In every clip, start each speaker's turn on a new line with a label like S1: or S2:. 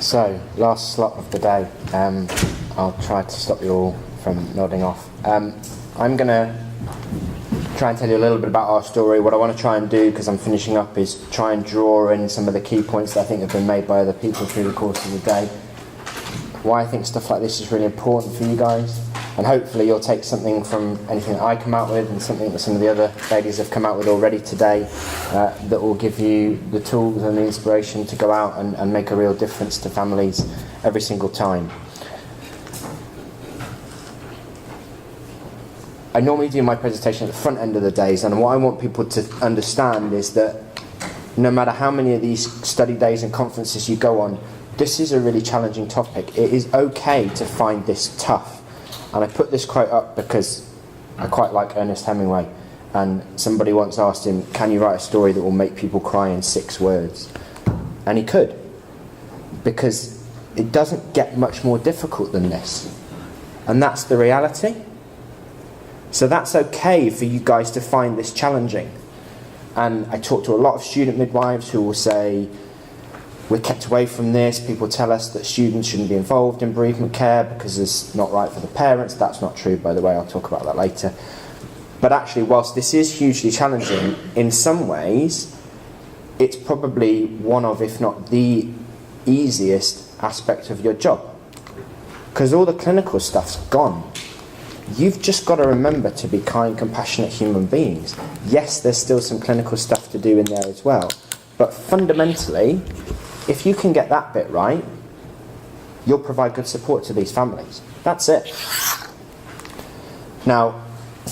S1: So, last slot of the day. I'll try to stop you all from nodding off. I'm going to try and tell you a little bit about our story. What I want to try and do, because I'm finishing up, is try and draw in some of the key points that I think have been made by other people through the course of the day. Why I think stuff like this is really important for you guys. And hopefully you'll take something from anything that I come out with and something that some of the other ladies have come out with already today that will give you the tools and the inspiration to go out and make a real difference to families every single time. I normally do my presentation at the front end of the days, and what I want people to understand is that no matter how many of these study days and conferences you go on, this is a really challenging topic. It is okay to find this tough. And I put this quote up because I quite like Ernest Hemingway, and somebody once asked him, can you write a story that will make people cry in 6 words? And he could, because it doesn't get much more difficult than this. And that's the reality. So that's okay for you guys to find this challenging. And I talk to a lot of student midwives who will say, we're kept away from this. People tell us that students shouldn't be involved in bereavement care because it's not right for the parents. That's not true, by the way. I'll talk about that later. But actually, whilst this is hugely challenging, in some ways, it's probably one of, if not the easiest aspect of your job. Because all the clinical stuff's gone. You've just got to remember to be kind, compassionate human beings. Yes, there's still some clinical stuff to do in there as well. But fundamentally, if you can get that bit right, you'll provide good support to these families. That's it. Now,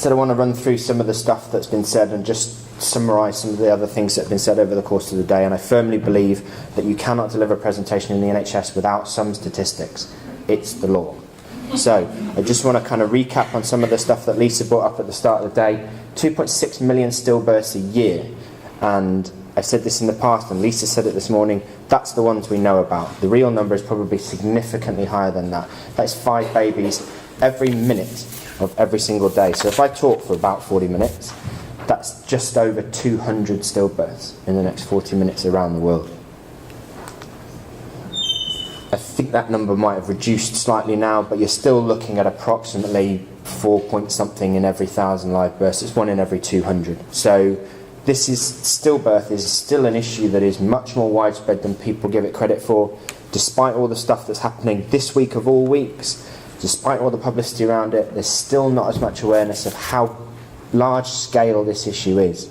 S1: I want to run through some of the stuff that's been said and just summarise some of the other things that have been said over the course of the day. And I firmly believe that you cannot deliver a presentation in the NHS without some statistics. It's the law. So, I just want to kind of recap on some of the stuff that Lisa brought up at the start of the day. 2.6 million stillbirths a year. And I've said this in the past, and Lisa said it this morning, that's the ones we know about. The real number is probably significantly higher than that. That's 5 babies every minute of every single day. So if I talk for about 40 minutes, that's just over 200 stillbirths in the next 40 minutes around the world. I think that number might have reduced slightly now, but you're still looking at approximately 4 point something in every 1,000 live births. It's 1 in every 200. So this is, stillbirth is still an issue that is much more widespread than people give it credit for, despite all the stuff that's happening this week of all weeks, despite all the publicity around it. There's still not as much awareness of how large scale this issue is.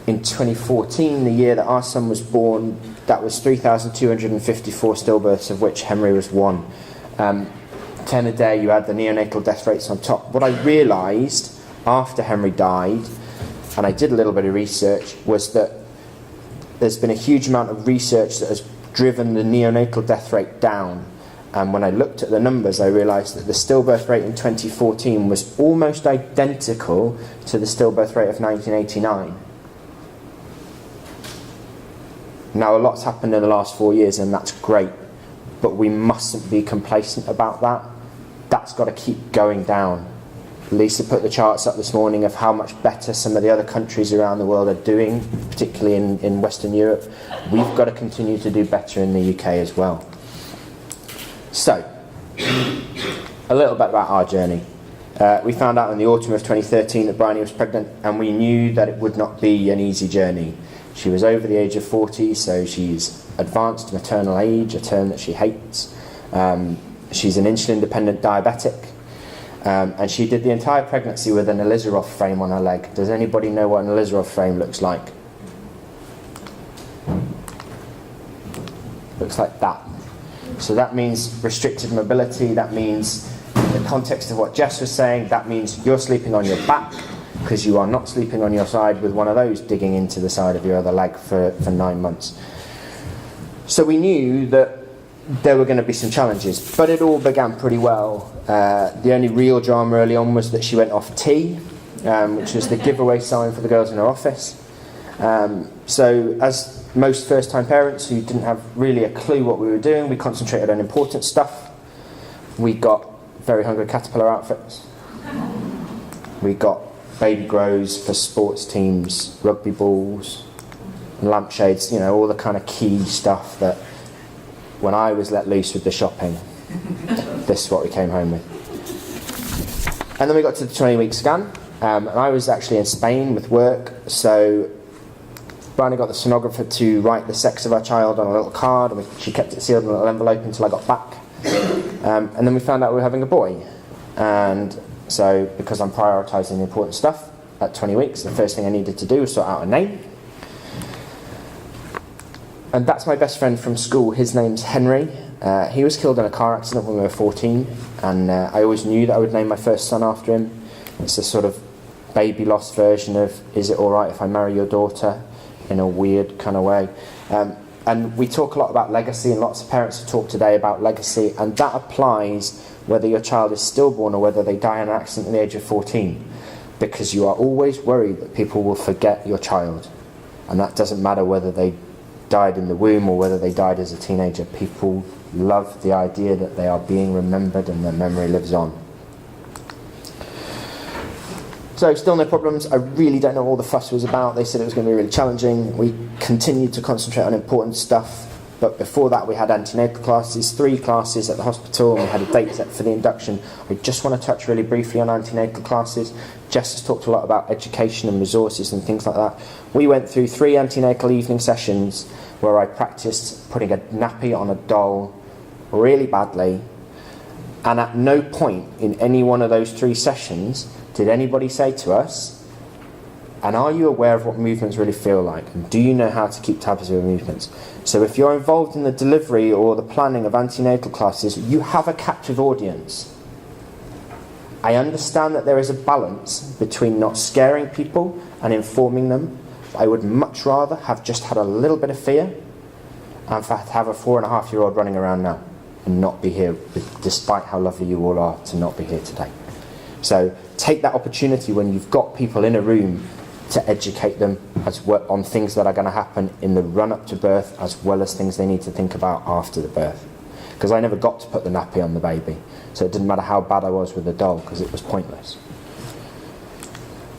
S1: In 2014, the year that our son was born, that was 3,254 stillbirths, of which Henry was 1. 10 a day, you add the neonatal death rates on top. What I realised after Henry died, and I did a little bit of research, was that there's been a huge amount of research that has driven the neonatal death rate down. And when I looked at the numbers, I realised that the stillbirth rate in 2014 was almost identical to the stillbirth rate of 1989. Now, a lot's happened in the last 4 years, and that's great, but we mustn't be complacent about that. That's got to keep going down. Lisa put the charts up this morning of how much better some of the other countries around the world are doing, particularly in Western Europe. We've got to continue to do better in the UK as well. So, a little bit about our journey. We found out in the autumn of 2013 that Bryony was pregnant, and we knew that it would not be an easy journey. She was over the age of 40, so she's advanced maternal age, a term that she hates. She's an insulin-dependent diabetic. And she did the entire pregnancy with an Elizarov frame on her leg. Does anybody know what an Elizarov frame looks like? Looks like that. So that means restricted mobility. That means, in the context of what Jess was saying, that means you're sleeping on your back because you are not sleeping on your side with one of those digging into the side of your other leg for 9 months. So we knew that there were going to be some challenges, but it all began pretty well. The only real drama early on was that she went off T, which was the giveaway sign for the girls in her office. So as most first-time parents who didn't have really a clue what we were doing, we concentrated on important stuff. We got very hungry caterpillar outfits. We got baby grows for sports teams, rugby balls, lampshades, all the kind of key stuff that when I was let loose with the shopping, this is what we came home with. And then we got to the 20-week scan, and I was actually in Spain with work, so Bryony got the sonographer to write the sex of our child on a little card, and she kept it sealed in a little envelope until I got back. And then we found out we were having a boy. And so, because I'm prioritising the important stuff, at 20 weeks, the first thing I needed to do was sort out a name. And that's my best friend from school. His name's Henry. He was killed in a car accident when we were 14, and I always knew that I would name my first son after him. It's a sort of baby loss version of, is it alright if I marry your daughter, in a weird kind of way. And we talk a lot about legacy, and lots of parents have talked today about legacy, and that applies whether your child is stillborn or whether they die in an accident at the age of 14, because you are always worried that people will forget your child, and that doesn't matter whether they died in the womb or whether they died as a teenager. People love the idea that they are being remembered and their memory lives on. So still no problems. I really don't know what all the fuss was about. They said it was going to be really challenging. We continued to concentrate on important stuff, but before that we had antenatal classes, 3 classes at the hospital, and we had a date set for the induction. I just want to touch really briefly on antenatal classes. Jess has talked a lot about education and resources and things like that. We went through 3 antenatal evening sessions where I practiced putting a nappy on a doll really badly, and at no point in any one of those 3 sessions did anybody say to us, and are you aware of what movements really feel like? And do you know how to keep tabs of your movements? So if you're involved in the delivery or the planning of antenatal classes, you have a captive audience. I understand that there is a balance between not scaring people and informing them. I would much rather have just had a little bit of fear and have a 4.5-year-old running around now and not be here, despite how lovely you all are, to not be here today. So take that opportunity when you've got people in a room to educate them as well on things that are going to happen in the run-up to birth, as well as things they need to think about after the birth. Because I never got to put the nappy on the baby, so it didn't matter how bad I was with the doll, because it was pointless.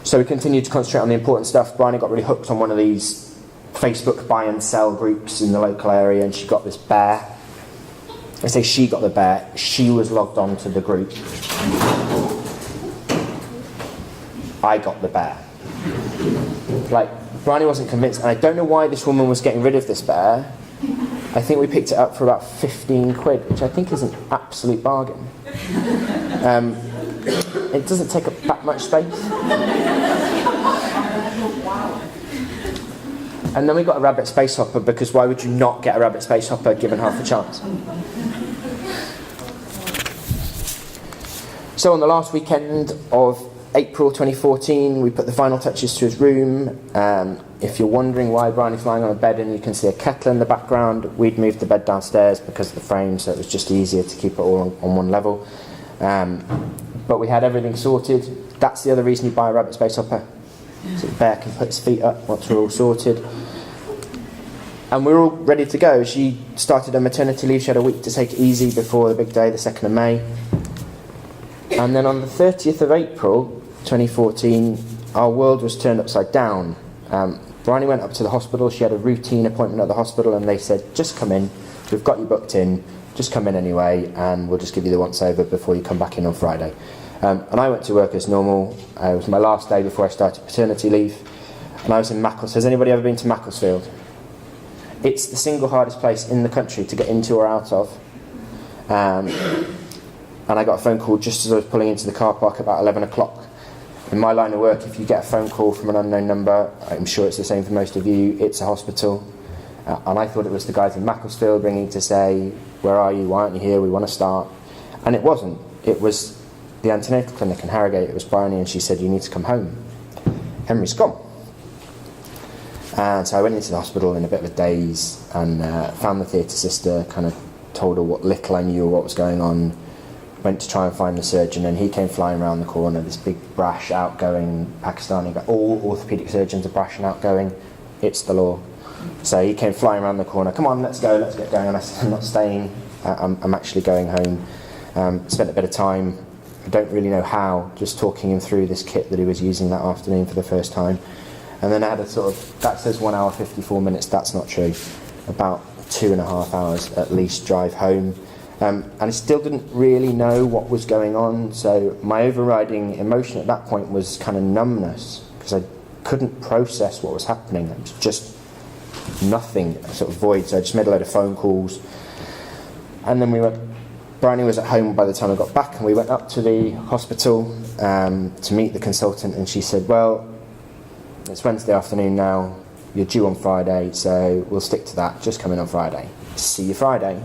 S1: So we continued to concentrate on the important stuff. Bryony got really hooked on one of these Facebook buy and sell groups in the local area, and she got this bear. I say she got the bear, she was logged on to the group. I got the bear. Like, Bryony wasn't convinced, and I don't know why this woman was getting rid of this bear. I think we picked it up for about 15 quid, which I think is an absolute bargain. It doesn't take up that much space. And then we got a rabbit space hopper, because why would you not get a rabbit space hopper given half a chance? So on the last weekend of April 2014, we put the final touches to his room. If you're wondering why Bryony's lying on a bed and you can see a kettle in the background, we'd moved the bed downstairs because of the frame, so it was just easier to keep it all on one level. But we had everything sorted. That's the other reason you buy a rabbit space hopper, so the bear can put his feet up once we're all sorted. And we're all ready to go. She started her maternity leave. She had a week to take it easy before the big day, the 2nd of May. And then on the 30th of April 2014, our world was turned upside down. Bryony went up to the hospital. She had a routine appointment at the hospital, and they said, just come in, we've got you booked in, just come in anyway, and we'll just give you the once over before you come back in on Friday. And I went to work as normal. It was my last day before I started paternity leave, and I was in Macclesfield. Has anybody ever been to Macclesfield? It's the single hardest place in the country to get into or out of. And I got a phone call just as I was pulling into the car park about 11 o'clock. In my line of work, if you get a phone call from an unknown number, I'm sure it's the same for most of you, it's a hospital. And I thought it was the guys in Macclesfield ringing to say, where are you, why aren't you here, we want to start. And it wasn't. It was the antenatal clinic in Harrogate. It was Bryony, and she said, you need to come home. Henry's gone. And so I went into the hospital in a bit of a daze and found the theatre sister, kind of told her what little I knew of what was going on, went to try and find the surgeon, and he came flying around the corner, this big, brash, outgoing Pakistani guy. All orthopaedic surgeons are brash and outgoing. It's the law. So he came flying around the corner, come on, let's go, let's get going. And I said, I'm not staying, I'm actually going home. Spent a bit of time, I don't really know how, just talking him through this kit that he was using that afternoon for the first time. And then I had a sort of, that says 1 hour 54 minutes, that's not true. About 2.5 hours at least drive home. And I still didn't really know what was going on, so my overriding emotion at that point was kind of numbness, because I couldn't process what was happening. It was just nothing, a sort of void. So I just made a load of phone calls, and then Bryony was at home by the time I got back, and we went up to the hospital to meet the consultant, and she said, well, it's Wednesday afternoon now, you're due on Friday, so we'll stick to that, just come in on Friday. See you Friday.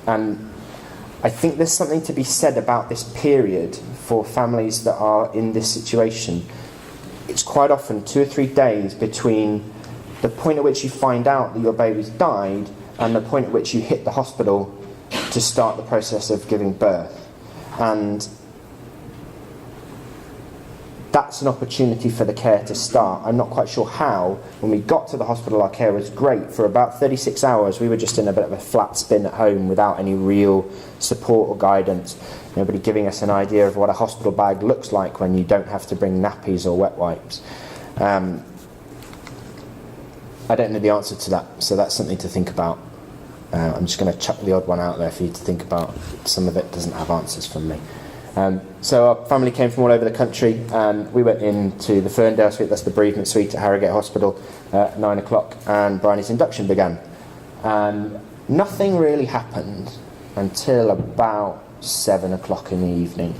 S1: And I think there's something to be said about this period for families that are in this situation. It's quite often 2 or 3 days between the point at which you find out that your baby's died and the point at which you hit the hospital to start the process of giving birth. And that's an opportunity for the care to start. I'm not quite sure how. When we got to the hospital, our care was great. For about 36 hours, we were just in a bit of a flat spin at home without any real support or guidance. Nobody giving us an idea of what a hospital bag looks like when you don't have to bring nappies or wet wipes. I don't know the answer to that, so that's something to think about. I'm just going to chuck the odd one out there for you to think about. Some of it doesn't have answers from me. So our family came from all over the country, and we went into the Ferndale suite, that's the bereavement suite at Harrogate Hospital, at 9 o'clock, and Bryony's induction began. And nothing really happened until about 7 o'clock in the evening.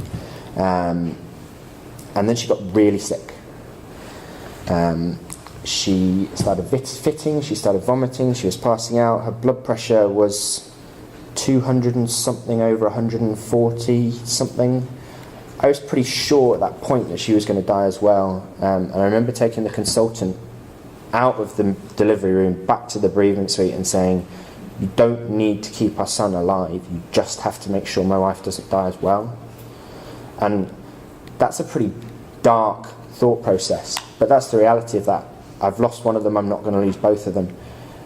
S1: And then she got really sick. She started fitting, she started vomiting, she was passing out, her blood pressure was 200 and something over 140 something. I was pretty sure at that point that she was going to die as well. And I remember taking the consultant out of the delivery room back to the bereavement suite and saying, you don't need to keep our son alive, you just have to make sure my wife doesn't die as well. And that's a pretty dark thought process, but that's the reality of that. I've lost one of them, I'm not going to lose both of them.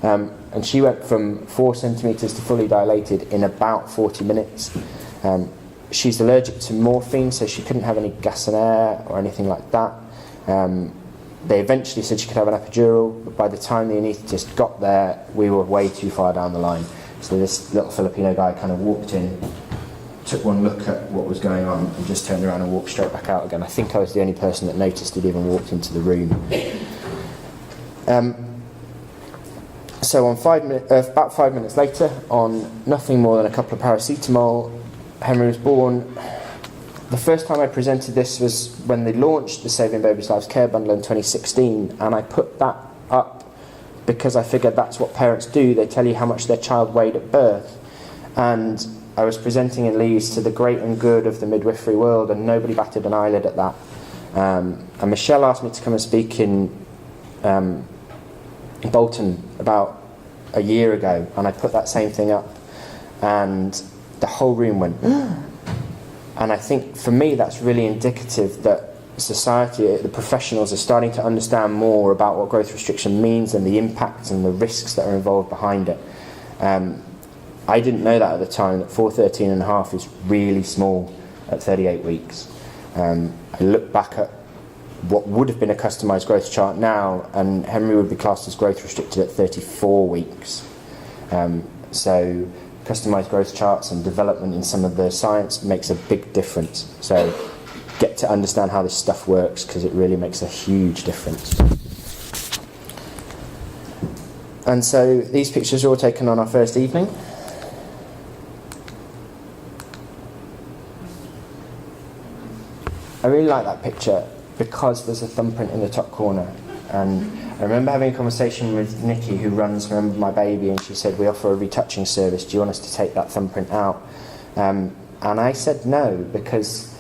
S1: And she went from 4 centimetres to fully dilated in about 40 minutes. She's allergic to morphine, so she couldn't have any gas and air or anything like that. They eventually said she could have an epidural, but by the time the anaesthetist got there, we were way too far down the line. So this little Filipino guy kind of walked in, took one look at what was going on, and just turned around and walked straight back out again. I think I was the only person that noticed he'd even walked into the room. So on about 5 minutes later, on nothing more than a couple of paracetamol, Henry was born. The first time I presented this was when they launched the Saving Babies' Lives Care Bundle in 2016, and I put that up because I figured that's what parents do. They tell you how much their child weighed at birth. And I was presenting in Leeds to the great and good of the midwifery world, and nobody batted an eyelid at that. And Michelle asked me to come and speak in Bolton about a year ago, and I put that same thing up, and the whole room went and I think for me that's really indicative that society, the professionals, are starting to understand more about what growth restriction means and the impacts and the risks that are involved behind it. I didn't know that at the time, that 413.5 is really small at 38 weeks. I look back at what would have been a customised growth chart now, and Henry would be classed as growth restricted at 34 weeks. So customised growth charts and development in some of the science makes a big difference. So get to understand how this stuff works, because it really makes a huge difference. And so these pictures are all taken on our first evening. I really like that picture because there's a thumbprint in the top corner. And I remember having a conversation with Nikki, who runs Remember My Baby, and she said, we offer a retouching service, do you want us to take that thumbprint out? And I said no, because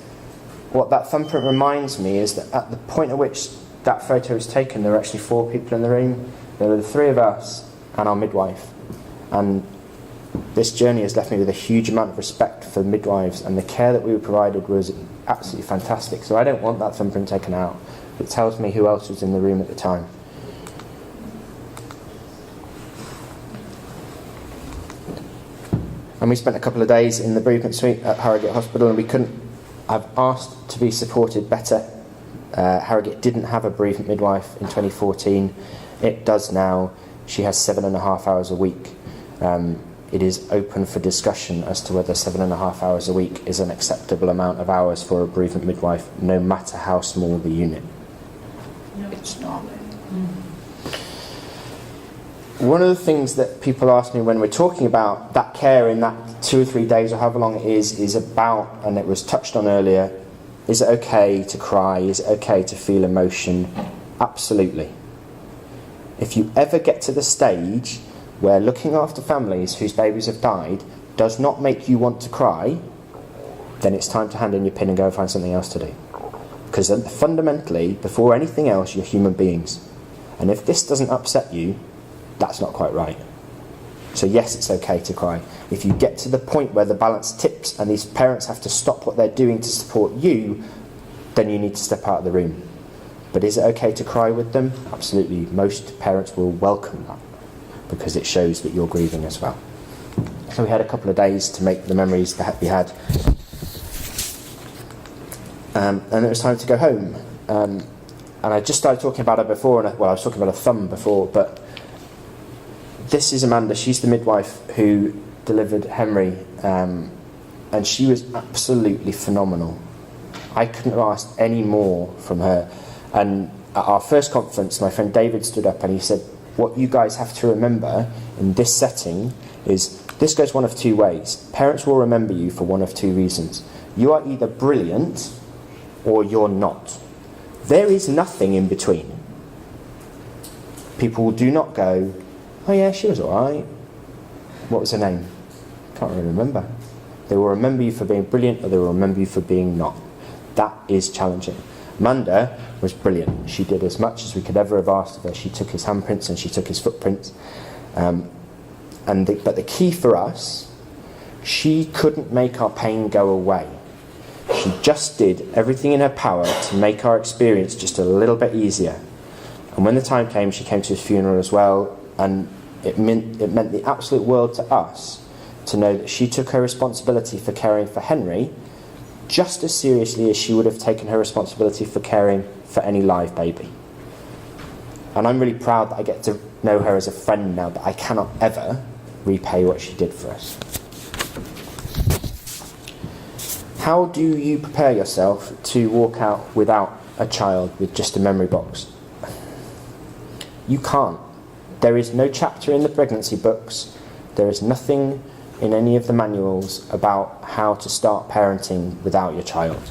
S1: what that thumbprint reminds me is that at the point at which that photo was taken, there were actually 4 people in the room. There were the 3 of us and our midwife. And this journey has left me with a huge amount of respect for midwives, and the care that we were provided was absolutely fantastic. So I don't want that thumbprint taken out. It tells me who else was in the room at the time. And we spent a couple of days in the bereavement suite at Harrogate Hospital, and we couldn't have asked to be supported better. Harrogate didn't have a bereavement midwife in 2014. It does now. she has 7.5 hours a week. It is open for discussion as to whether 7.5 hours a week is an acceptable amount of hours for a bereavement midwife, no matter how small the unit. No. It's not. One of the things that people ask me when we're talking about that care in that 2 or 3 days or however long it is about, and it was touched on earlier, is it okay to cry? Is it okay to feel emotion? Absolutely. If you ever get to the stage where looking after families whose babies have died does not make you want to cry, then it's time to hand in your pin and go and find something else to do. Because fundamentally, before anything else, you're human beings. And if this doesn't upset you, that's not quite right. So yes, it's okay to cry. If you get to the point where the balance tips and these parents have to stop what they're doing to support you, then you need to step out of the room. But is it okay to cry with them? Absolutely. Most parents will welcome that, because it shows that you're grieving as well. So we had a couple of days to make the memories that we had. And it was time to go home. And I just started talking about her before, I was talking about a thumb before, but this is Amanda. She's the midwife who delivered Henry, and she was absolutely phenomenal. I couldn't have asked any more from her. And at our first conference, my friend David stood up and he said, what you guys have to remember in this setting is this goes one of two ways. Parents will remember you for one of two reasons. You are either brilliant or you're not. There is nothing in between. People do not go, oh yeah, she was alright. What was her name? Can't really remember. They will remember you for being brilliant, or they will remember you for being not. That is challenging. Amanda was brilliant. She did as much as we could ever have asked of her. She took his handprints and she took his footprints. But the key for us, she couldn't make our pain go away. She just did everything in her power to make our experience just a little bit easier. And when the time came, she came to his funeral as well, and it meant the absolute world to us to know that she took her responsibility for caring for Henry just as seriously as she would have taken her responsibility for caring for any live baby. And I'm really proud that I get to know her as a friend now, but I cannot ever repay what she did for us. How do you prepare yourself to walk out without a child with just a memory box? You can't. There is no chapter in the pregnancy books. There is nothing in any of the manuals about how to start parenting without your child.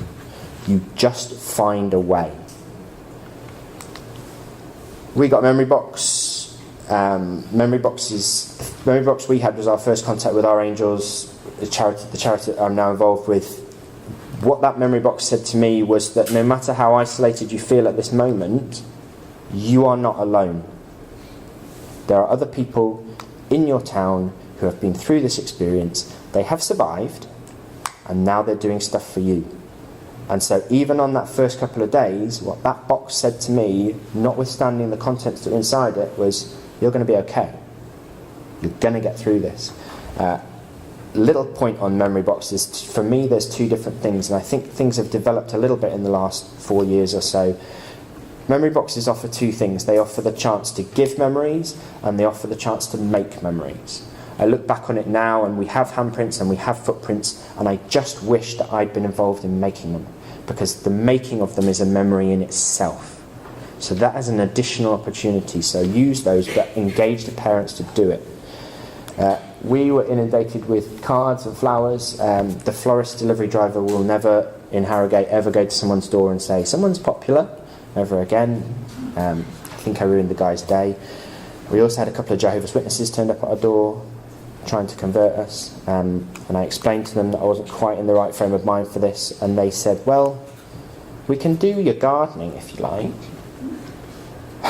S1: You just find a way. We got a memory box. Memory box we had was our first contact with Our Angels, the charity that I'm now involved with. What that memory box said to me was that no matter how isolated you feel at this moment, you are not alone. There are other people in your town who have been through this experience. They have survived, and now they're doing stuff for you. And so even on that first couple of days, what that box said to me, notwithstanding the contents that were inside it, was, you're going to be okay. You're going to get through this. Little point on memory boxes. For me, there's two different things, and I think things have developed a little bit in the last 4 years or so. Memory boxes offer two things. They offer the chance to give memories, and they offer the chance to make memories. I look back on it now, and we have handprints and we have footprints, and I just wish that I'd been involved in making them, because the making of them is a memory in itself. So that is an additional opportunity. So use those, but engage the parents to do it. We were inundated with cards and flowers. The florist delivery driver will never, in Harrogate, ever go to someone's door and say, someone's popular, ever again. I think I ruined the guy's day. We also had a couple of Jehovah's Witnesses turned up at our door, trying to convert us. And I explained to them that I wasn't quite in the right frame of mind for this. And they said, well, we can do your gardening if you like.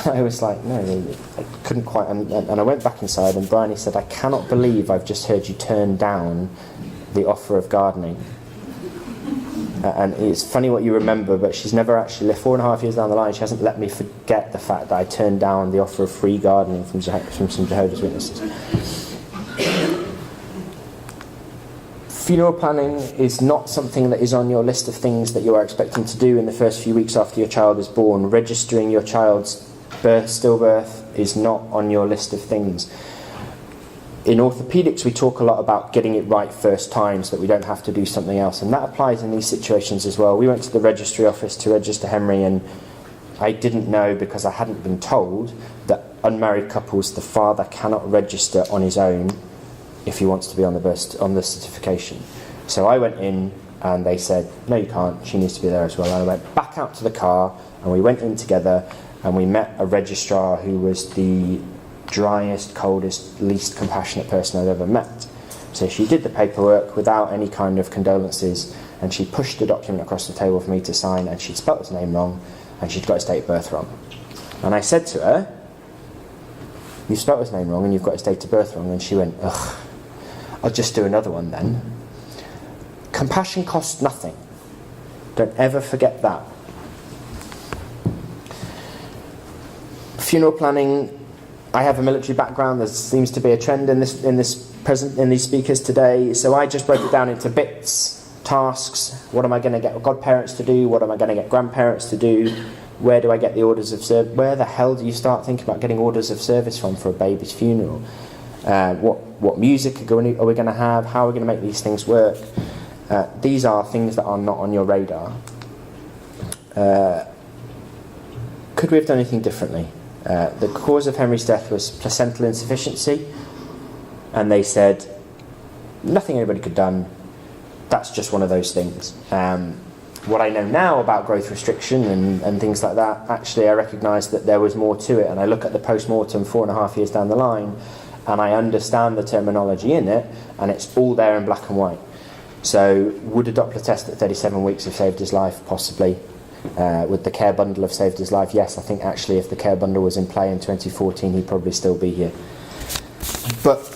S1: I was like, no, I couldn't quite. And I went back inside, and Bryony said, I cannot believe I've just heard you turn down the offer of gardening. And it's funny what you remember, but she's never actually, 4.5 years down the line, she hasn't let me forget the fact that I turned down the offer of free gardening from some Jehovah's Witnesses. Funeral planning is not something that is on your list of things that you are expecting to do in the first few weeks after your child is born. Registering your child's stillbirth is not on your list of things. In orthopedics, we talk a lot about getting it right first time so that we don't have to do something else, and that applies in these situations as well. We went to the registry office to register Henry, and I didn't know, because I hadn't been told, that unmarried couples, the father cannot register on his own if he wants to be on the certification. So I went in and they said, no you can't, she needs to be there as well. And I went back out to the car and we went in together and we met a registrar who was the driest, coldest, least compassionate person I'd ever met. So she did the paperwork without any kind of condolences, and she pushed the document across the table for me to sign, and she'd spelt his name wrong and she'd got his date of birth wrong. And I said to her, you've spelt his name wrong and you've got his date of birth wrong. And she went, ugh, I'll just do another one then. Compassion costs nothing. Don't ever forget that. Funeral planning. I have a military background. There seems to be a trend in these speakers today. So I just broke it down into bits, tasks. What am I going to get godparents to do? What am I going to get grandparents to do? Where do I get the orders of service? Where the hell do you start thinking about getting orders of service from for a baby's funeral? What music are we going to have? How are we going to make these things work? These are things that are not on your radar. Could we have done anything differently? The cause of Henry's death was placental insufficiency, and they said nothing anybody could have done. That's just one of those things. What I know now about growth restriction and things like that, actually I recognise that there was more to it, and I look at the post-mortem 4.5 years down the line and I understand the terminology in it, and it's all there in black and white. So would a Doppler test at 37 weeks have saved his life? Possibly. Would the care bundle have saved his life? Yes, I think actually if the care bundle was in play in 2014 he'd probably still be here. But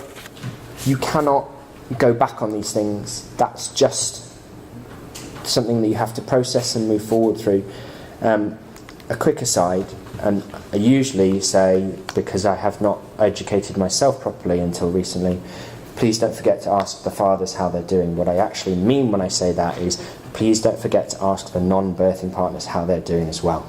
S1: you cannot go back on these things. That's just something that you have to process and move forward through. A quick aside, and I usually say, because I have not educated myself properly until recently, please don't forget to ask the fathers how they're doing. What I actually mean when I say that is, please don't forget to ask the non-birthing partners how they're doing as well.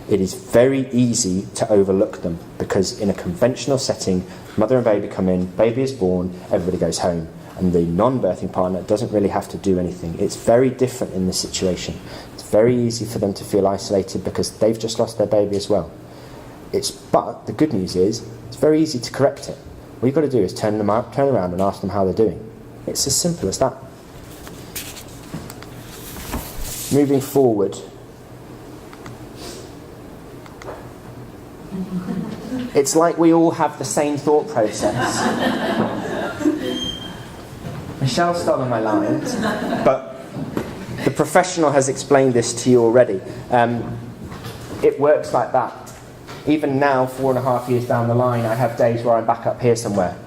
S1: It is very easy to overlook them, because in a conventional setting, mother and baby come in, baby is born, everybody goes home, and the non-birthing partner doesn't really have to do anything. It's very different in this situation. It's very easy for them to feel isolated because they've just lost their baby as well. But the good news is, it's very easy to correct it. All you've got to do is turn around and ask them how they're doing. It's as simple as that. Moving forward. It's like we all have the same thought process. Michelle's stolen my lines, but the professional has explained this to you already. It works like that. Even now, 4.5 years down the line, I have days where I'm back up here somewhere.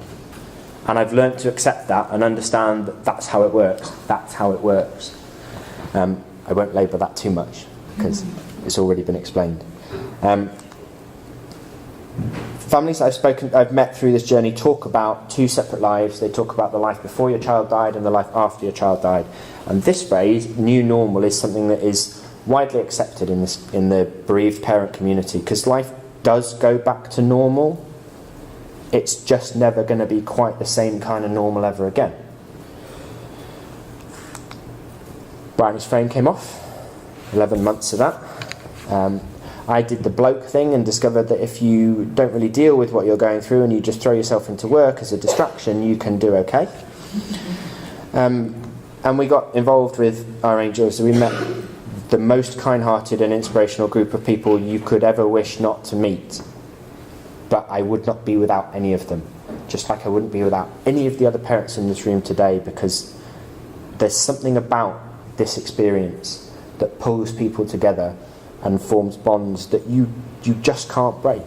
S1: And I've learnt to accept that and understand that that's how it works. That's how it works. I won't labour that too much, because it's already been explained. Families I've met through this journey talk about two separate lives. They talk about the life before your child died and the life after your child died. And this phrase, new normal, is something that is widely accepted in the bereaved parent community, because life does go back to normal. It's just never going to be quite the same kind of normal ever again. Brownie's frame came off, 11 months of that. I did the bloke thing and discovered that if you don't really deal with what you're going through and you just throw yourself into work as a distraction, you can do okay. And we got involved with our angels. We met the most kind-hearted and inspirational group of people you could ever wish not to meet. But I would not be without any of them. Just like I wouldn't be without any of the other parents in this room today, because there's something about this experience that pulls people together and forms bonds that you just can't break.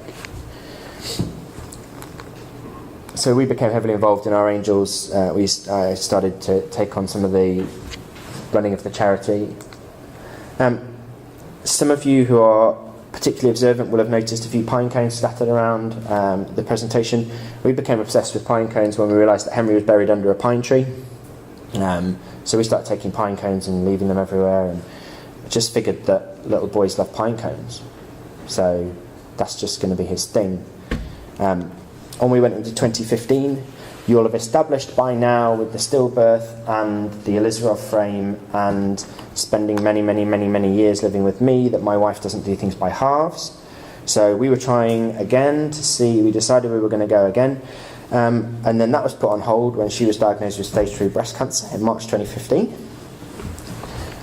S1: So we became heavily involved in our angels. I started to take on some of the running of the charity. Some of you who are particularly observant will have noticed a few pine cones scattered around the presentation. We became obsessed with pine cones when we realised that Henry was buried under a pine tree. So we started taking pine cones and leaving them everywhere, and I just figured that little boys love pine cones. So that's just going to be his thing. On we went into 2015. You'll have established by now with the stillbirth and the Elizarov frame and spending many years living with me that my wife doesn't do things by halves. So we were trying again to see, we decided we were going to go again. And then that was put on hold when she was diagnosed with stage 3 breast cancer in March 2015.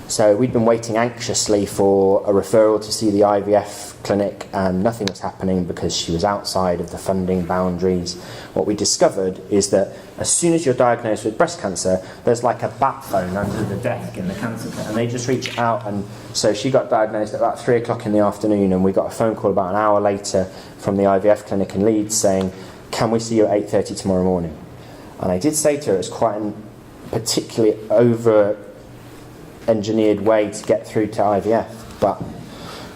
S1: So we'd been waiting anxiously for a referral to see the IVF clinic, and nothing was happening because she was outside of the funding boundaries. What we discovered is that as soon as you're diagnosed with breast cancer, there's like a bat phone under the desk in the cancer clinic, and they just reach out. And so she got diagnosed at about 3 o'clock in the afternoon, and we got a phone call about an hour later from the IVF clinic in Leeds saying, can we see you at 8:30 tomorrow morning? And I did say to her, it's quite a particularly over-engineered way to get through to IVF, but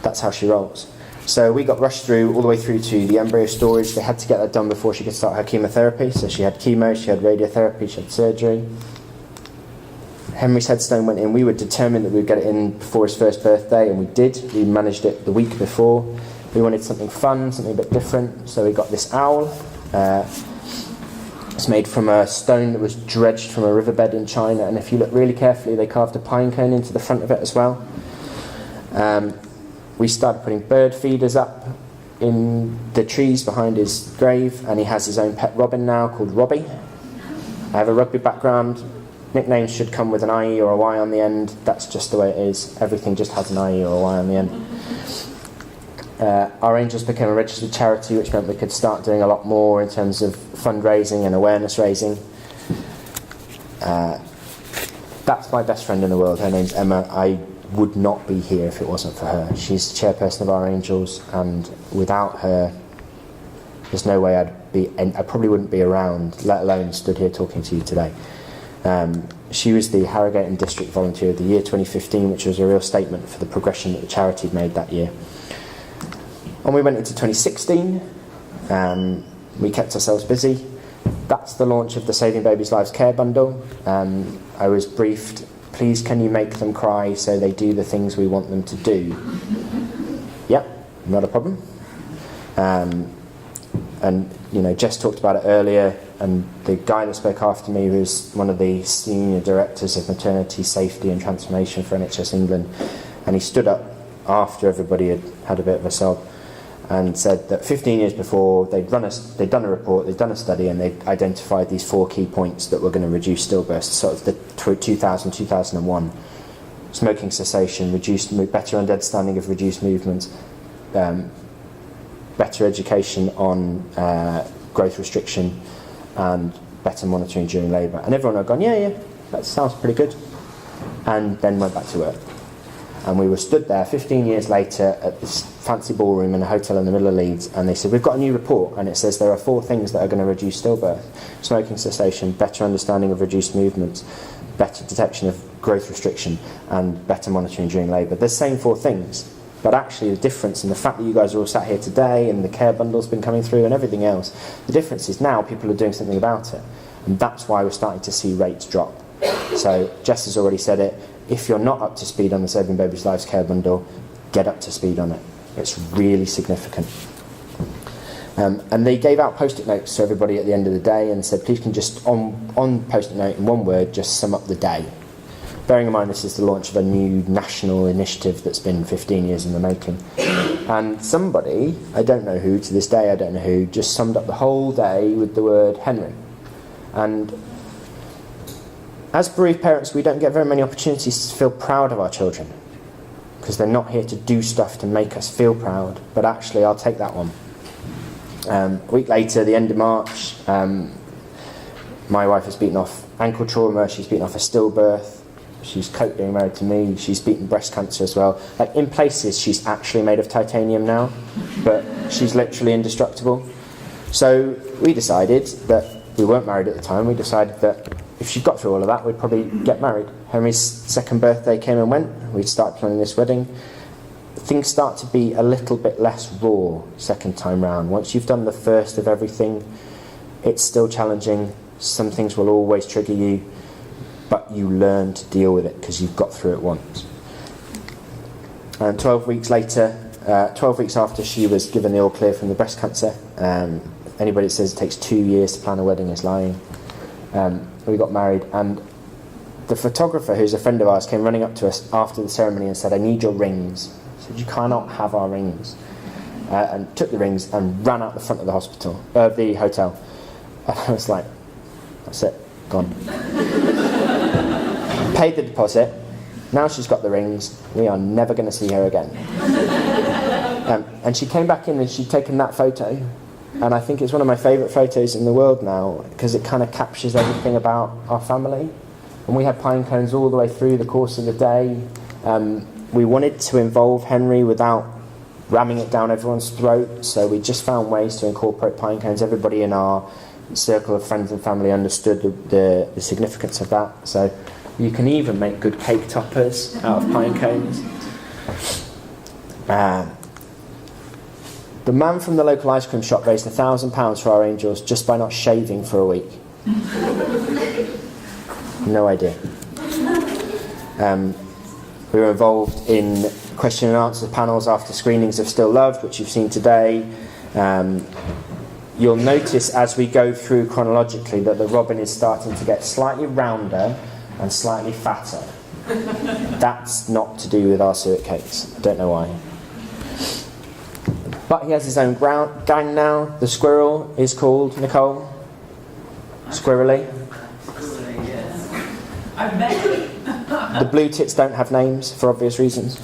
S1: that's how she rolls. So we got rushed through all the way through to the embryo storage. They had to get that done before she could start her chemotherapy. So she had chemo, she had radiotherapy, she had surgery. Henry's headstone went in. We were determined that we'd get it in before his first birthday, and we did. We managed it the week before. We wanted something fun, something a bit different, so we got this owl. It's made from a stone that was dredged from a riverbed in China, and if you look really carefully, they carved a pine cone into the front of it as well. We started putting bird feeders up in the trees behind his grave, and he has his own pet robin now called Robbie. I have a rugby background. Nicknames should come with an IE or a Y on the end. That's just the way it is. Everything just has an IE or a Y on the end. Our Angels became a registered charity, which meant we could start doing a lot more in terms of fundraising and awareness raising. That's my best friend in the world. Her name's Emma. I would not be here if it wasn't for her. She's the chairperson of Our Angels, and without her, there's no way I probably wouldn't be around, let alone stood here talking to you today. She was the Harrogate and District Volunteer of the Year 2015, which was a real statement for the progression that the charity had made that year. And we went into 2016. We kept ourselves busy. That's the launch of the Saving Babies' Lives Care Bundle. I was briefed, please can you make them cry so they do the things we want them to do? Yep, not a problem. And you know, Jess talked about it earlier, and the guy that spoke after me was one of the senior directors of maternity safety and transformation for NHS England, and he stood up after everybody had had a bit of a sob and said that 15 years before they'd done a report, they'd done a study, and they'd identified these 4 key points that were going to reduce stillbirths, sort of the 2000-2001. Smoking cessation, better understanding of reduced movement, better education on growth restriction, and better monitoring during labour. And everyone had gone, yeah, that sounds pretty good, and then went back to work. And we were stood there 15 years later at this fancy ballroom in a hotel in the middle of Leeds, and they said, we've got a new report, and it says there are 4 things that are going to reduce stillbirth: smoking cessation, better understanding of reduced movements, better detection of growth restriction, and better monitoring during labour. They're saying 4 things, but actually the difference, and the fact that you guys are all sat here today, and the care bundle's been coming through and everything else, the difference is now people are doing something about it, and that's why we're starting to see rates drop. So Jess has already said it. If you're not up to speed on the Saving Babies' Lives Care Bundle, get up to speed on it. It's really significant. And they gave out post-it notes to everybody at the end of the day and said, please can just, on post-it note, in one word, just sum up the day. Bearing in mind this is the launch of a new national initiative that's been 15 years in the making. And somebody, I don't know who, to this day I don't know who, just summed up the whole day with the word Henry. And as bereaved parents, we don't get very many opportunities to feel proud of our children, because they're not here to do stuff to make us feel proud, but actually I'll take that one. A week later, the end of March, my wife has beaten off ankle trauma, she's beaten off a stillbirth, she's coped being married to me, she's beaten breast cancer as well. Like, in places she's actually made of titanium now, but she's literally indestructible. So we decided that, we weren't married at the time, we decided that if she got through all of that, we'd probably get married. Henry's 2nd birthday came and went. We'd start planning this wedding. Things start to be a little bit less raw second time round. Once you've done the first of everything, it's still challenging. Some things will always trigger you, but you learn to deal with it because you've got through it once. And 12 weeks later, 12 weeks after she was given the all clear from the breast cancer. Anybody that says it takes 2 years to plan a wedding is lying. We got married, and the photographer, who's a friend of ours, came running up to us after the ceremony and said, "I need your rings." I said, "You cannot have our rings." And took the rings and ran out the front of the hotel. And I was like, "That's it, gone." Paid the deposit. Now she's got the rings. We are never going to see her again. And she came back in and she'd taken that photo. And I think it's one of my favourite photos in the world now, because it kind of captures everything about our family. And we had pine cones all the way through the course of the day. We wanted to involve Henry without ramming it down everyone's throat, so we just found ways to incorporate pine cones. Everybody in our circle of friends and family understood the significance of that. So you can even make good cake toppers out of pine cones. The man from the local ice cream shop raised £1,000 for our angels just by not shaving for a week. No idea. We were involved in question and answer panels after screenings of Still Loved, which you've seen today. You'll notice as we go through chronologically that the robin is starting to get slightly rounder and slightly fatter. That's not to do with our suet cakes. I don't know why. But he has his own gang now. The squirrel is called, Nicole? Squirrely?
S2: Squirrely, yes. I've met him.
S1: The blue tits don't have names for obvious reasons.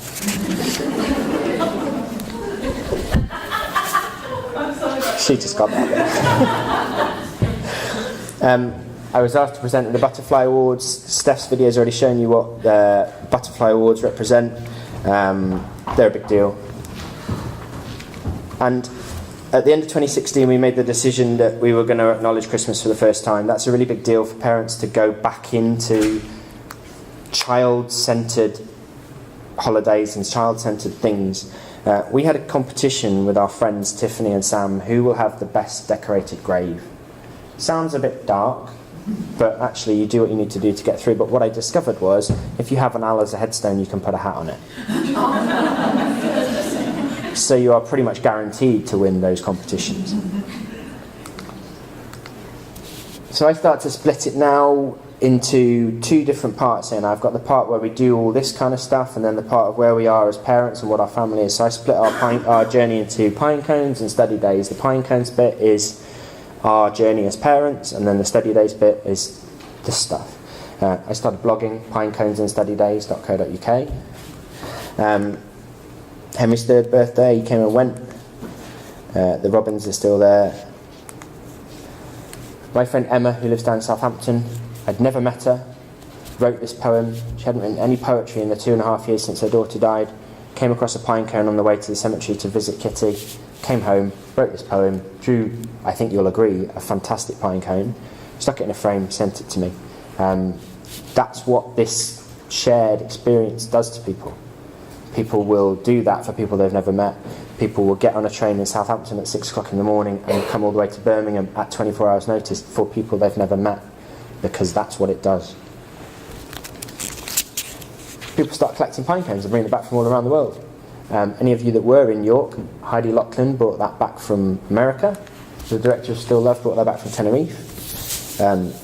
S2: I'm sorry.
S1: She just got that bit. I was asked to present at the Butterfly Awards. Steph's video has already shown you what the Butterfly Awards represent. They're a big deal. And at the end of 2016, we made the decision that we were going to acknowledge Christmas for the first time. That's a really big deal for parents to go back into child-centred holidays and child-centred things. We had a competition with our friends Tiffany and Sam, who will have the best decorated grave. Sounds a bit dark, but actually you do what you need to do to get through. But what I discovered was, if you have an owl as a headstone, you can put a hat on it. So you are pretty much guaranteed to win those competitions. So I start to split it now into two different parts, and I've got the part where we do all this kind of stuff, and then the part of where we are as parents and what our family is. So I split our journey into pine cones and study days. The pine cones bit is our journey as parents, and then the study days bit is this stuff. I started blogging, pineconesandstudydays.co.uk. Henry's 3rd birthday, he came and went. The robins are still there. My friend Emma, who lives down in Southampton, I'd never met her, wrote this poem. She hadn't written any poetry in the 2.5 years since her daughter died. Came across a pine cone on the way to the cemetery to visit Kitty. Came home, wrote this poem, drew, I think you'll agree, a fantastic pine cone. Stuck it in a frame, sent it to me. That's what this shared experience does to people. People will do that for people they've never met. People will get on a train in Southampton at 6 o'clock in the morning and come all the way to Birmingham at 24 hours notice for people they've never met, because that's what it does. People start collecting pine cones and bring them back from all around the world. Any of you that were in York, Heidi Lachlan brought that back from America. The director of Still Love brought that back from Tenerife. And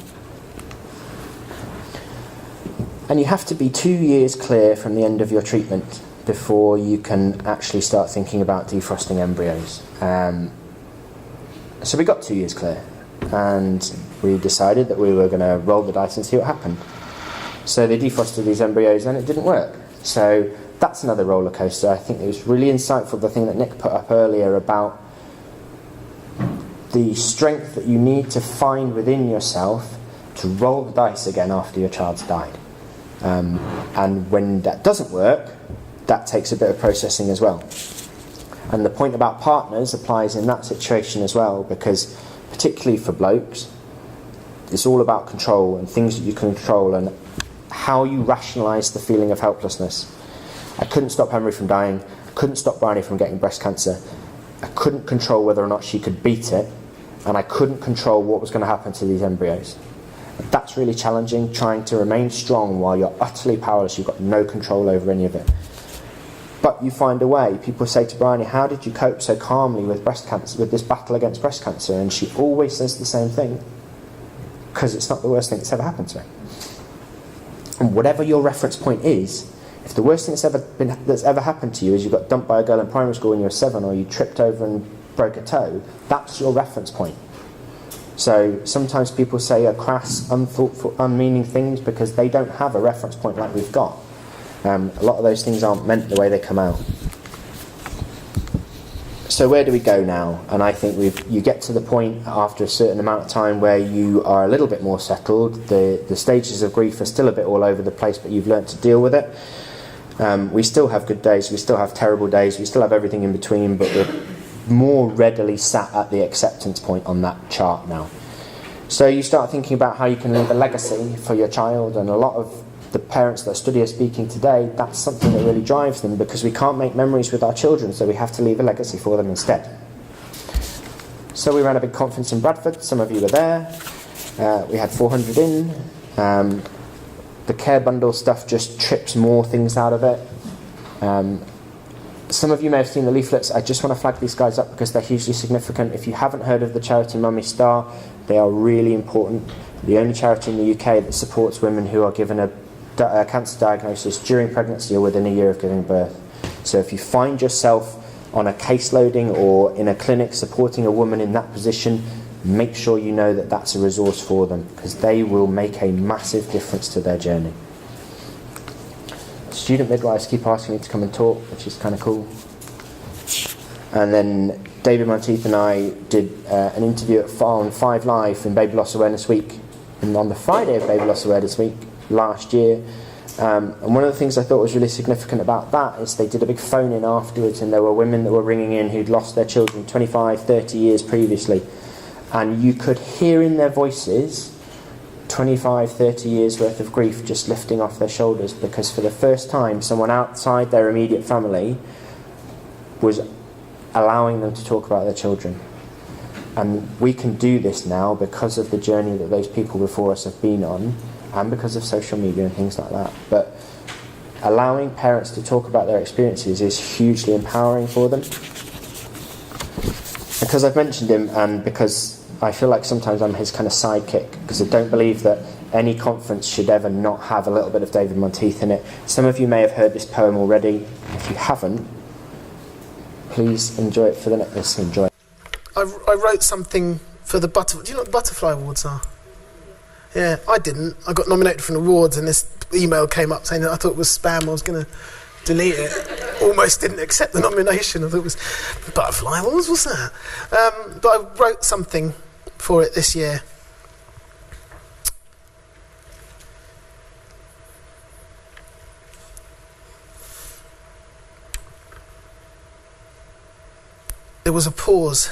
S1: you have to be 2 years clear from the end of your treatment before you can actually start thinking about defrosting embryos. So we got 2 years clear, and we decided that we were going to roll the dice and see what happened. So they defrosted these embryos and it didn't work. So that's another roller coaster. I think it was really insightful, the thing that Nick put up earlier about the strength that you need to find within yourself to roll the dice again after your child's died. And when that doesn't work, that takes a bit of processing as well. And the point about partners applies in that situation as well, because particularly for blokes, it's all about control and things that you can control and how you rationalise the feeling of helplessness. I couldn't stop Henry from dying. I couldn't stop Bryony from getting breast cancer. I couldn't control whether or not she could beat it, and I couldn't control what was going to happen to these embryos. That's really challenging, trying to remain strong while you're utterly powerless. You've got no control over any of it. But you find a way. People say to Bryony, how did you cope so calmly with breast cancer, with this battle against breast cancer? And she always says the same thing, because it's not the worst thing that's ever happened to me. And whatever your reference point is, if the worst thing that's ever happened to you is you got dumped by a girl in primary school when you were 7, or you tripped over and broke a toe, that's your reference point. So sometimes people say crass, unthoughtful, unmeaning things because they don't have a reference point like we've got. A lot of those things aren't meant the way they come out. So where do we go now? And I think you get to the point after a certain amount of time where you are a little bit more settled. The stages of grief are still a bit all over the place, but you've learnt to deal with it. We still have good days, we still have terrible days, we still have everything in between, but we're more readily sat at the acceptance point on that chart now. So you start thinking about how you can leave a legacy for your child, and a lot of the parents that study are speaking today, that's something that really drives them, because we can't make memories with our children, so we have to leave a legacy for them instead. So we ran a big conference in Bradford, some of you were there, we had 400 in. The care bundle stuff just trips more things out of it. Some of you may have seen the leaflets. I just want to flag these guys up because they're hugely significant. If you haven't heard of the charity Mummy Star, they are really important. The only charity in the UK that supports women who are given a cancer diagnosis during pregnancy or within a year of giving birth. So if you find yourself on a case loading or in a clinic supporting a woman in that position, make sure you know that that's a resource for them, because they will make a massive difference to their journey. Student midwives keep asking me to come and talk, which is kind of cool. And then David Monteith and I did an interview on 5 Live in Baby Loss Awareness Week, and on the Friday of Baby Loss Awareness Week last year. And one of the things I thought was really significant about that is they did a big phone-in afterwards, and there were women that were ringing in who'd lost their children 25, 30 years previously. And you could hear in their voices 25, 30 years worth of grief just lifting off their shoulders, because for the first time someone outside their immediate family was allowing them to talk about their children. And we can do this now because of the journey that those people before us have been on, and because of social media and things like that. But allowing parents to talk about their experiences is hugely empowering for them. Because I've mentioned him, and because I feel like sometimes I'm his kind of sidekick, because I don't believe that any conference should ever not have a little bit of David Monteith in it. Some of you may have heard this poem already. If you haven't, please enjoy it for the next. Enjoy it.
S3: I wrote something for the Butterfly. Do you know what the Butterfly Awards are? Yeah, I didn't. I got nominated for an awards, and this email came up saying that I thought it was spam. I was going to delete it. Almost didn't accept the nomination. I thought it was Butterfly Awards. What's that? But I wrote something for it this year. There was a pause,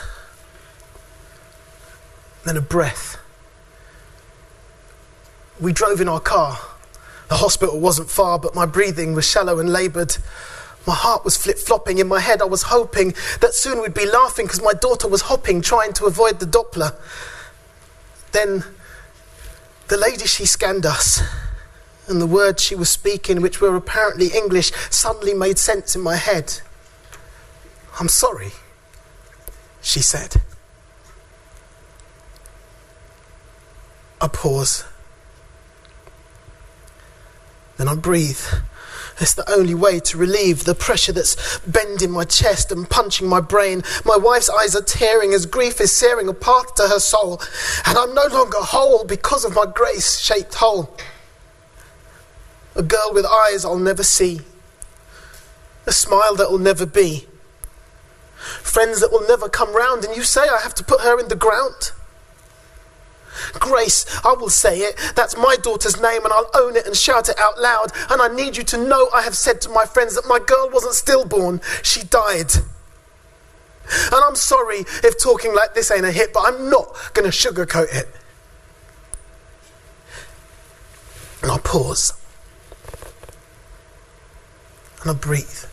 S3: then a breath. We drove in our car. The hospital wasn't far, but my breathing was shallow and laboured. My heart was flip-flopping in my head. I was hoping that soon we'd be laughing because my daughter was hopping, trying to avoid the Doppler. Then the lady, she scanned us, and the words she was speaking, which were apparently English, suddenly made sense in my head. "I'm sorry," she said. A pause. Then I breathe. It's the only way to relieve the pressure that's bending my chest and punching my brain. My wife's eyes are tearing as grief is searing a path to her soul. And I'm no longer whole because of my grace-shaped hole. A girl with eyes I'll never see. A smile that will never be. Friends that will never come round, and you say I have to put her in the ground. Grace, I will say it. That's my daughter's name, and I'll own it and shout it out loud. And I need you to know I have said to my friends that my girl wasn't stillborn, she died. And I'm sorry if talking like this ain't a hit, but I'm not going to sugarcoat it. And I pause. And I breathe.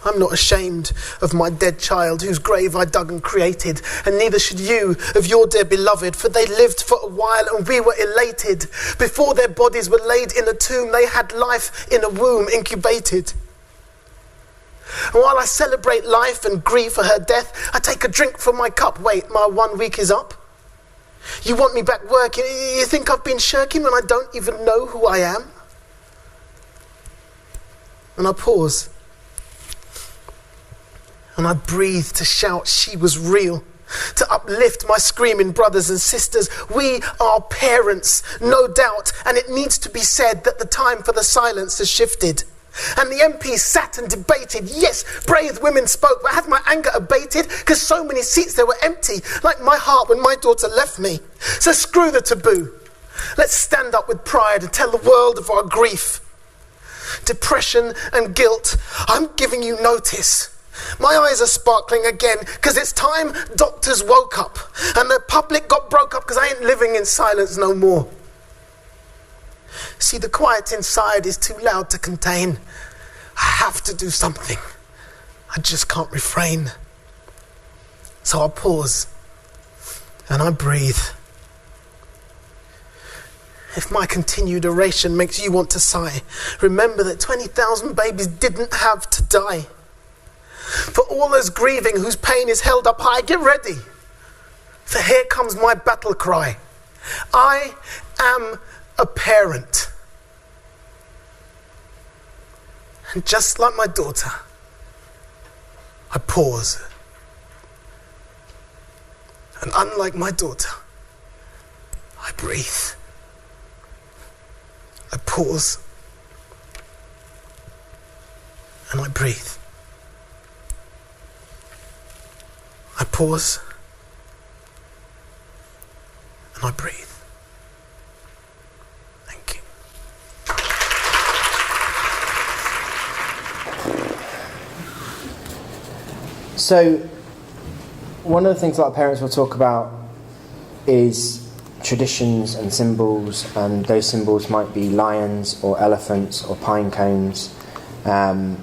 S3: I'm not ashamed of my dead child whose grave I dug and created, and neither should you of your dear beloved, for they lived for a while and we were elated. Before their bodies were laid in a tomb, they had life in a womb incubated. And while I celebrate life and grieve for her death, I take a drink from my cup. Wait, my 1 week is up? You want me back working? You think I've been shirking when I don't even know who I am? And I pause. And I breathe to shout she was real, to uplift my screaming brothers and sisters. We are parents, no doubt, and it needs to be said that the time for the silence has shifted. And the MPs sat and debated. Yes, brave women spoke, but had my anger abated? Because so many seats there were empty, like my heart when my daughter left me. So screw the taboo. Let's stand up with pride and tell the world of our grief. Depression and guilt, I'm giving you notice. My eyes are sparkling again, because it's time doctors woke up and the public got broke up, because I ain't living in silence no more. See, the quiet inside is too loud to contain. I have to do something. I just can't refrain. So I pause and I breathe. If my continued oration makes you want to sigh, remember that 20,000 babies didn't have to die. For all those grieving whose pain is held up high, get ready. For here comes my battle cry. I am a parent. And just like my daughter, I pause. And unlike my daughter, I breathe. I pause. And I breathe. I pause. And I breathe. Thank you.
S1: So, one of the things a lot of parents will talk about is traditions and symbols, and those symbols might be lions or elephants or pine cones. And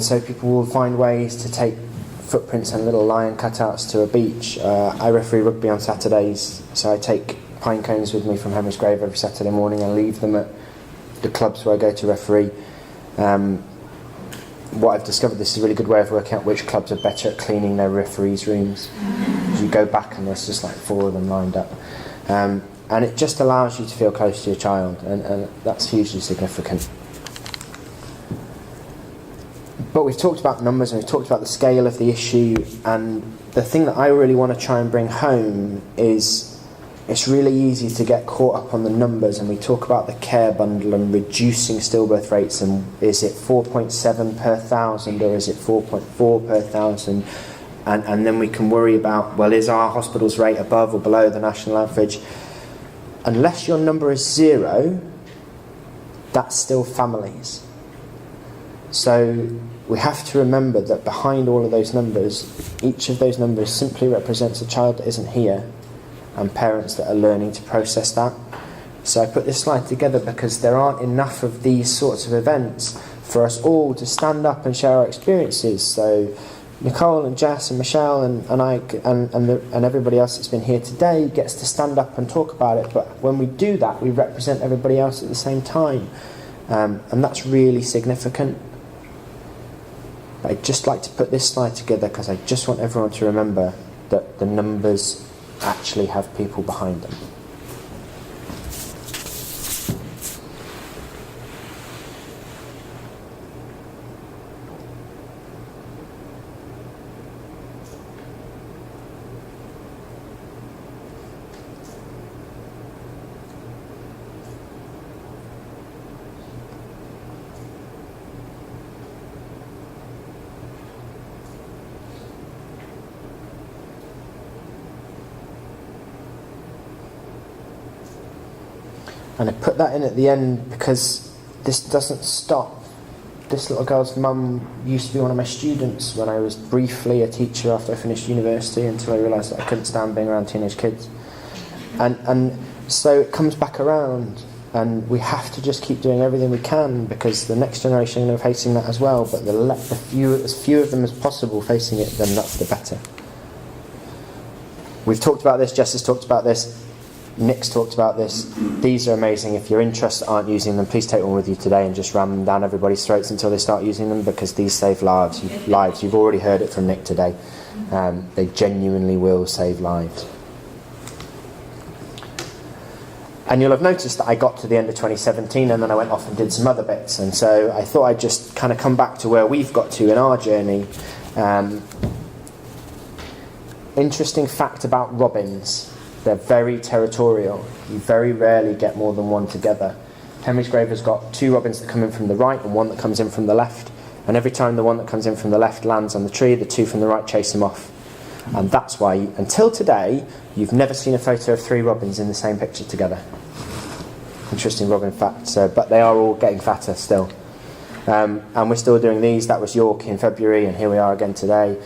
S1: so people will find ways to take footprints and little lion cutouts to a beach. I referee rugby on Saturdays, so I take pine cones with me from Henry's Grave every Saturday morning and leave them at the clubs where I go to referee. What I've discovered, this is a really good way of working out which clubs are better at cleaning their referees' rooms. You go back and there's just like 4 of them lined up. And it just allows you to feel close to your child, and that's hugely significant. But we've talked about numbers and we've talked about the scale of the issue, and the thing that I really want to try and bring home is it's really easy to get caught up on the numbers, and we talk about the care bundle and reducing stillbirth rates, and is it 4.7 per thousand or is it 4.4 per thousand? And then we can worry about, well, is our hospital's rate above or below the national average? Unless your number is 0, that's still families. So we have to remember that behind all of those numbers, each of those numbers simply represents a child that isn't here and parents that are learning to process that. So I put this slide together because there aren't enough of these sorts of events for us all to stand up and share our experiences. So Nicole and Jess and Michelle and I and everybody else that's been here today gets to stand up and talk about it. But when we do that, we represent everybody else at the same time. And that's really significant. I'd just like to put this slide together because I just want everyone to remember that the numbers actually have people behind them. And I put that in at the end because this doesn't stop. This little girl's mum used to be one of my students when I was briefly a teacher after I finished university, until I realised that I couldn't stand being around teenage kids. And so it comes back around. And we have to just keep doing everything we can, because the next generation are facing that as well. But as few of them as possible facing it, then that's the better. We've talked about this, Jess has talked about this, Nick's talked about this. These are amazing. If your interests aren't using them, please take one with you today and just ram them down everybody's throats until they start using them, because these save lives. You've already heard it from Nick today. They genuinely will save lives. And you'll have noticed that I got to the end of 2017 and then I went off and did some other bits. And so I thought I'd just kind of come back to where we've got to in our journey. Interesting fact about robins. They're very territorial. You very rarely get more than one together. Henry's Grave has got 2 robins that come in from the right and 1 that comes in from the left. And every time the one that comes in from the left lands on the tree, the 2 from the right chase them off. And that's why, until today, you've never seen a photo of 3 robins in the same picture together. Interesting robin fact. But they are all getting fatter still. And we're still doing these. That was York in February, and here we are again today.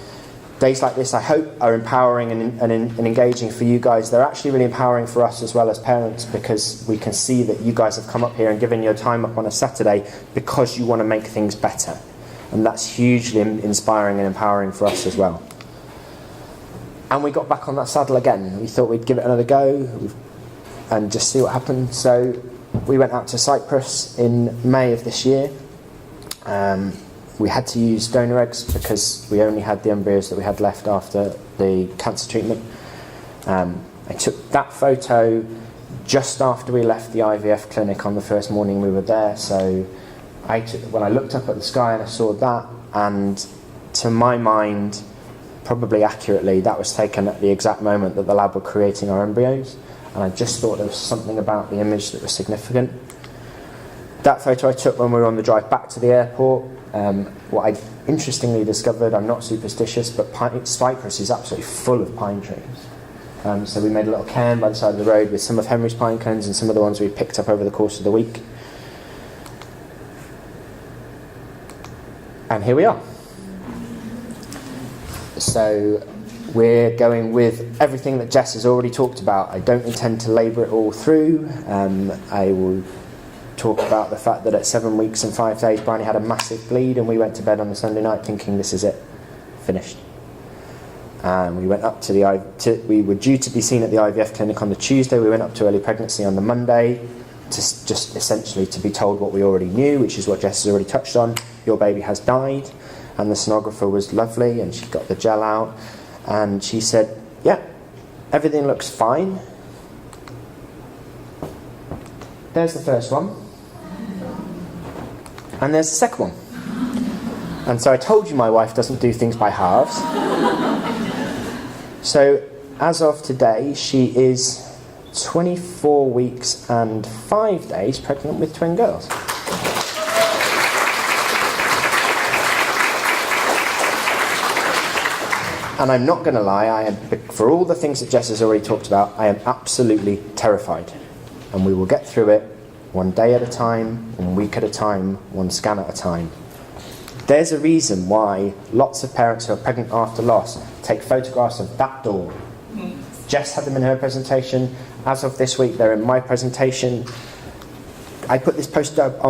S1: Days like this, I hope, are empowering and engaging for you guys. They're actually really empowering for us as well as parents, because we can see that you guys have come up here and given your time up on a Saturday because you want to make things better. And that's hugely inspiring and empowering for us as well. And we got back on that saddle again. We thought we'd give it another go and just see what happened. So we went out to Cyprus in May of this year. We had to use donor eggs because we only had the embryos that we had left after the cancer treatment. I took that photo just after we left the IVF clinic on the first morning we were there. So when I looked up at the sky and I saw that, and to my mind, probably accurately, that was taken at the exact moment that the lab were creating our embryos. And I just thought there was something about the image that was significant. That photo I took when we were on the drive back to the airport. What I interestingly discovered, I'm not superstitious, but Cyprus is absolutely full of pine trees. So we made a little cairn by the side of the road with some of Henry's pine cones and some of the ones we picked up over the course of the week. And here we are. So we're going with everything that Jess has already talked about. I don't intend to labour it all through. I will talk about the fact that at 7 weeks and 5 days, Bryony had a massive bleed, and we went to bed on the Sunday night thinking, this is it, finished. And we went up to we were due to be seen at the IVF clinic on the Tuesday. We went up to early pregnancy on the Monday, just essentially to be told what we already knew, which is what Jess has already touched on. Your baby has died. And the sonographer was lovely, and she got the gel out, and she said, yeah, everything looks fine. There's the first one. And there's the second one. And so I told you my wife doesn't do things by halves. So as of today, she is 24 weeks and 5 days pregnant with twin girls. And I'm not going to lie, for all the things that Jess has already talked about, I am absolutely terrified. And we will get through it one day at a time, 1 week at a time, 1 scan at a time. There's a reason why lots of parents who are pregnant after loss take photographs of that door. Jess had them in her presentation. As of this week, they're in my presentation. I put this picture up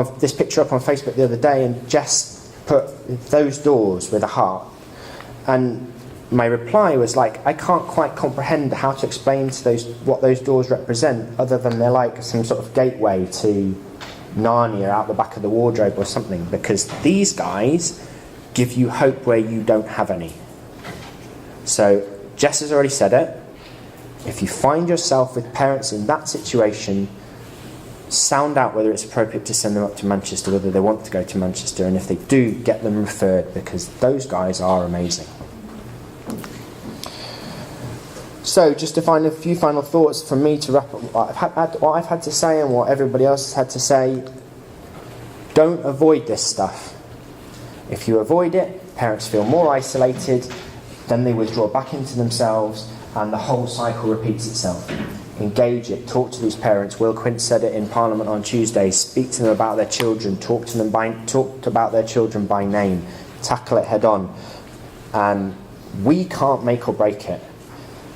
S1: on Facebook the other day, and Jess put those doors with a heart. And my reply was like, I can't quite comprehend how to explain to what those doors represent, other than they're like some sort of gateway to Narnia out the back of the wardrobe or something, because these guys give you hope where you don't have any. So Jess has already said it. If you find yourself with parents in that situation, sound out whether it's appropriate to send them up to Manchester, whether they want to go to Manchester, and if they do, get them referred, because those guys are amazing. So, just to find a few final thoughts from me to wrap up what I've had to say and what everybody else has had to say. Don't avoid this stuff. If you avoid it, parents feel more isolated, then they withdraw back into themselves, and the whole cycle repeats itself. Engage it. Talk to these parents. Will Quint said it in Parliament on Tuesday. Speak to them about their children. Talk about their children by name. Tackle it head on. We can't make or break it.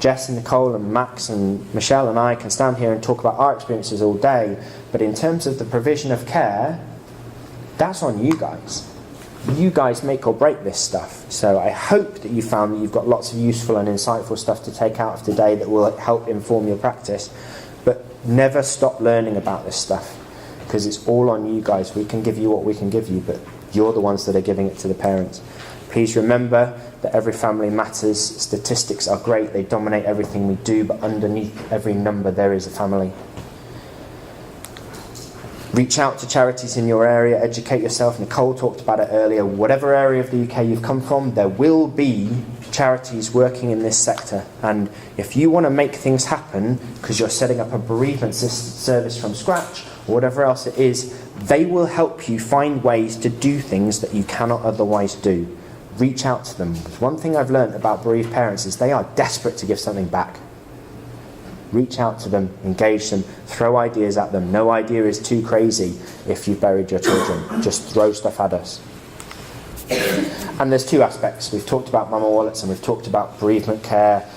S1: Jess and Nicole and Max and Michelle and I can stand here and talk about our experiences all day, but in terms of the provision of care, that's on you guys. You guys make or break this stuff. So I hope that you found that you've got lots of useful and insightful stuff to take out of today that will help inform your practice. But never stop learning about this stuff, because it's all on you guys. We can give you what we can give you, but you're the ones that are giving it to the parents. Please remember that every family matters. Statistics are great, they dominate everything we do, but underneath every number there is a family. Reach out to charities in your area, educate yourself. Nicole talked about it earlier. Whatever area of the UK you've come from, there will be charities working in this sector. And if you want to make things happen because you're setting up a bereavement service from scratch or whatever else it is, they will help you find ways to do things that you cannot otherwise do. Reach out to them. One thing I've learned about bereaved parents is they are desperate to give something back. Reach out to them, engage them, throw ideas at them. No idea is too crazy if you've buried your children. Just throw stuff at us. And there's two aspects. We've talked about mama wallets and we've talked about bereavement care.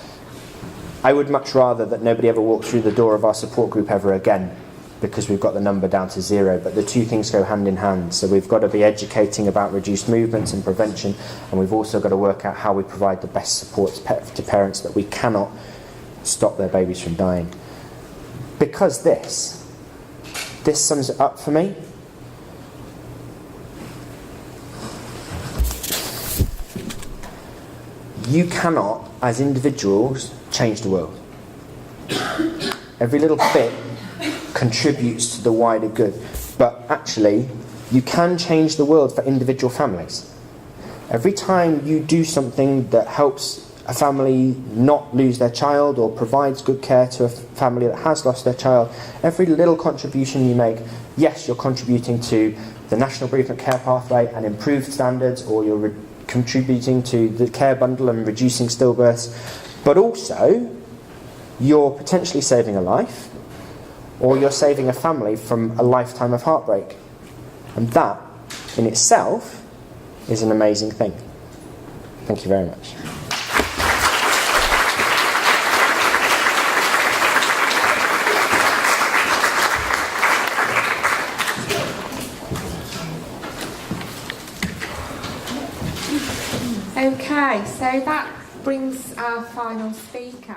S1: I would much rather that nobody ever walked through the door of our support group ever again, because we've got the number down to 0, but the two things go hand in hand. So we've got to be educating about reduced movements and prevention, and we've also got to work out how we provide the best support to parents that we cannot stop their babies from dying. Because this sums it up for me. You cannot, as individuals, change the world. Every little bit contributes to the wider good, but actually you can change the world for individual families. Every time you do something that helps a family not lose their child or provides good care to a family that has lost their child, every little contribution you make, yes, you're contributing to the National Bereavement Care Pathway and improved standards, or you're contributing to the care bundle and reducing stillbirths, but also you're potentially saving a life, or you're saving a family from a lifetime of heartbreak. And that, in itself, is an amazing thing. Thank you very much.
S4: Okay, so that brings our final speaker.